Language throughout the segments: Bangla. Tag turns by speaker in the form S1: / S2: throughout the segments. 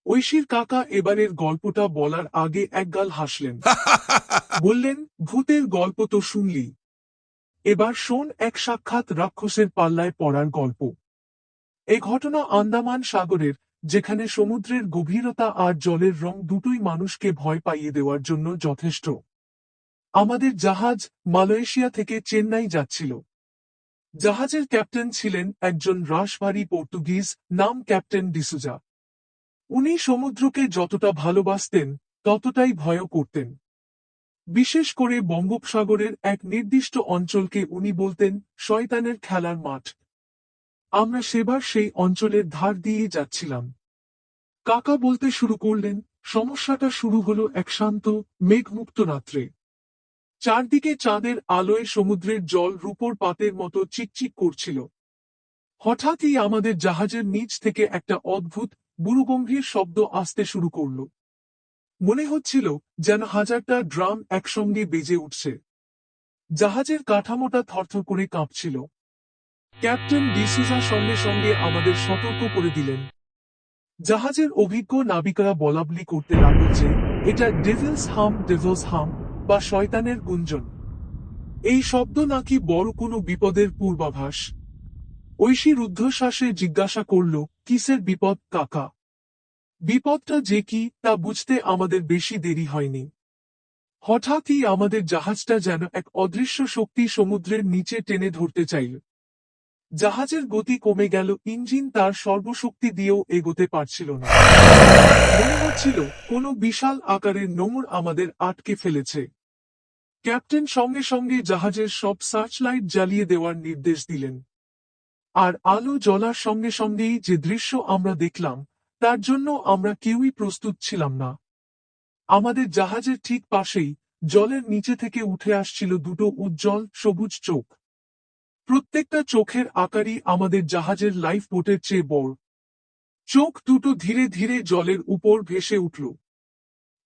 S1: ঐশীর কাকা এবারের গল্পটা বলার আগে একগাল হাসলেন। বললেন, ভূতের গল্প তো শুনলি, এবার শোন এক সাক্ষাৎ রাক্ষসের পাল্লায় পড়ার গল্প। এ ঘটনা আন্দামান সাগরের, যেখানে সমুদ্রের গভীরতা আর জলের রং দুটোই মানুষকে ভয় পাইয়ে দেওয়ার জন্য যথেষ্ট। আমাদের জাহাজ মালয়েশিয়া থেকে চেন্নাই যাচ্ছিল। জাহাজের ক্যাপ্টেন ছিলেন একজন রাশভারী পর্তুগিজ, নাম ক্যাপ্টেন ডিসুজা। উনি সমুদ্রকে যতটা ভালোবাসতেন ততটাই ভয়ও করতেন। বিশেষ করে বঙ্গোপসাগরের এক নির্দিষ্ট অঞ্চলকে উনি বলতেন শয়তানের খেলার মাঠ। আমরা সেবার সেই অঞ্চলের ধার দিয়ে যাচ্ছিলাম। কাকা বলতে শুরু করলেন, সমস্যাটা শুরু হলো এক শান্ত, মেঘমুক্ত রাত্রে। চারদিকে চাঁদের আলোয় সমুদ্রের জল রূপোর পাতের মতো চিকচিক করছিল। হঠাৎই আমাদের জাহাজের নিচ থেকে একটা অদ্ভুত, বুড়োগম্ভীর শব্দ আসতে শুরু করল। মনে হচ্ছিল যেন হাজারটা ড্রাম একসঙ্গে বেজে উঠছে। জাহাজের কাঠামোটা থরথর করে কাঁপছিল। ক্যাপ্টেন ডিসুজা সঙ্গে সঙ্গে আমাদের সতর্ক করে দিলেন। জাহাজের অভিজ্ঞ নাবিকরা বলাবলি করতে লাগল যে এটা ডেভিলস হাম বা শয়তানের গুঞ্জন। এই শব্দ নাকি বড় কোনো বিপদের পূর্বাভাস। ঐশী রুদ্ধশ্বাসে জিজ্ঞাসা করল, কিসের বিপদ কাকা? বিপদটা যে কি তা বুঝতে আমাদের বেশি দেরি হয়নি। হঠাৎই আমাদের জাহাজটা যেন এক অদৃশ্য শক্তি সমুদ্রের নিচে টেনে ধরতে চাইল। জাহাজের গতি কমে গেল, ইঞ্জিন তার সর্বশক্তি দিয়েও এগোতে পারছিল না। মনে হচ্ছিল কোনো বিশাল আকারের নোঙর আমাদের আটকে ফেলেছে। ক্যাপ্টেন সঙ্গে সঙ্গে জাহাজের সব সার্চলাইট জ্বালিয়ে দেওয়ার নির্দেশ দিলেন। আর আলো জ্বলার সঙ্গে সঙ্গেই যে দৃশ্য আমরা দেখলাম, তার জন্য আমরা কেউই প্রস্তুত ছিলাম না। আমাদের জাহাজের ঠিক পাশেই জলের নিচে থেকে উঠে আসছিল দুটো উজ্জ্বল সবুজ চোখ। প্রত্যেকটা চোখের আকারই আমাদের জাহাজের লাইফ বোটের চেয়ে বড়। চোখ দুটো ধীরে ধীরে জলের উপর ভেসে উঠল।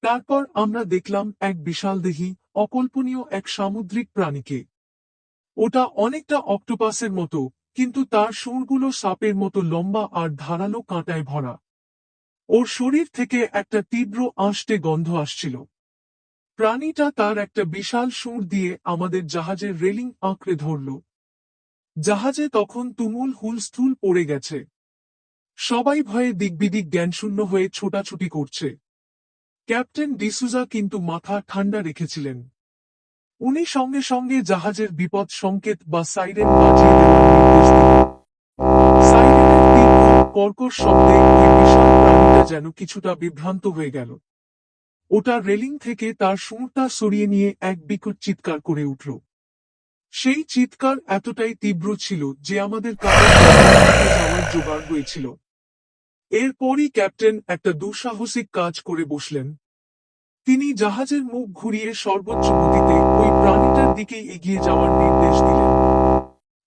S1: তারপর আমরা দেখলাম এক বিশালদেহী, অকল্পনীয় এক সামুদ্রিক প্রাণীকে। ওটা অনেকটা অক্টোপাসের মতো, কিন্তু তার শুঁড়গুলো সাপের মতো লম্বা আর ধারালো কাঁটায় ভরা। ওর শরীর থেকে একটা তীব্র আঁশটে গন্ধ আসছিল। প্রাণীটা তার একটা বিশাল শুঁড় দিয়ে আমাদের জাহাজের রেলিং আঁকড়ে ধরল। জাহাজে তখন তুমুল হুলস্থুল পড়ে গেছে। সবাই ভয়ে দিকবিদিক জ্ঞানশূন্য হয়ে ছোটাছুটি করছে। ক্যাপ্টেন ডিসুজা কিন্তু মাথা ঠান্ডা রেখেছিলেন। উনি সঙ্গে সঙ্গে জাহাজের বিপদ সংকেত বা সাইরেন বাজিয়ে দেওয়ার নির্দেশ দিলেন। সাইরেনের তীব্র কর্কশ শব্দে ওই বিশাল প্রাণীটা যেন কিছুটা বিভ্রান্ত হয়ে গেল। ওটা রেলিং থেকে তার শুঁড়টা সরিয়ে নিয়ে এক বিকট চিৎকার করে উঠল। সেই চিৎকার এতটাই তীব্র ছিল যে আমাদের কানে যাওয়ার জোগাড় হয়েছিল। এরপরই ক্যাপ্টেন একটা দুঃসাহসিক কাজ করে বসলেন। তিনি জাহাজের মুখ ঘুরিয়ে সর্বোচ্চ গতিতে ওই প্রাণীটার দিকে এগিয়ে যাওয়ার নির্দেশ দিলেন।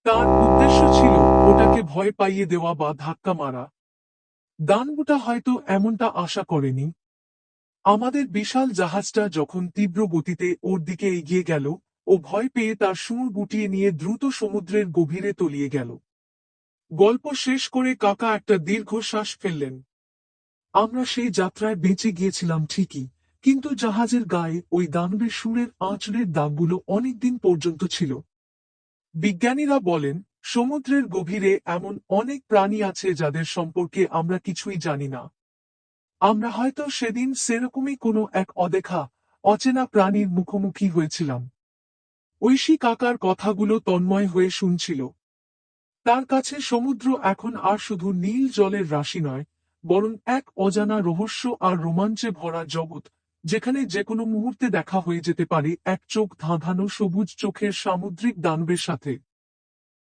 S1: তার উদ্দেশ্য ছিল ওটাকে ভয় পাইয়ে দেওয়া বা ধাক্কা মারা। দানবটা হয়তো এমনটা আশা করেনি। আমাদের বিশাল জাহাজটা যখন তীব্র গতিতে ওর দিকে এগিয়ে গেল, ও ভয় পেয়ে তার শুঁড় গুটিয়ে নিয়ে দ্রুত সমুদ্রের গভীরে তলিয়ে গেল। গল্প শেষ করে কাকা একটা দীর্ঘশ্বাস ফেললেন। আমরা সেই যাত্রায় বেঁচে গিয়েছিলাম ঠিকই, কিন্তু জাহাজের গায়ে ওই দানবের শুঁড়ের আঁচড়ের দাগগুলো অনেকদিন পর্যন্ত ছিল। বিজ্ঞানীরা বলেন, সমুদ্রের গভীরে এমন অনেক প্রাণী আছে যাদের সম্পর্কে আমরা কিছুই জানি না। আমরা হয়তো সেদিন সেরকমই কোনো এক অদেখা, অচেনা প্রাণীর মুখোমুখি হয়েছিলাম। ঐশী কাকার কথাগুলো তন্ময় হয়ে শুনছিল। তার কাছে সমুদ্র এখন আর শুধু নীল জলের রাশি নয়, বরং এক অজানা রহস্য আর রোমাঞ্চে ভরা জগৎ, যেখানে যেকোনো মুহূর্তে দেখা হয়ে যেতে পারে এক চোখ ধাঁধানো সবুজ চোখের সামুদ্রিক দানবের সাথে।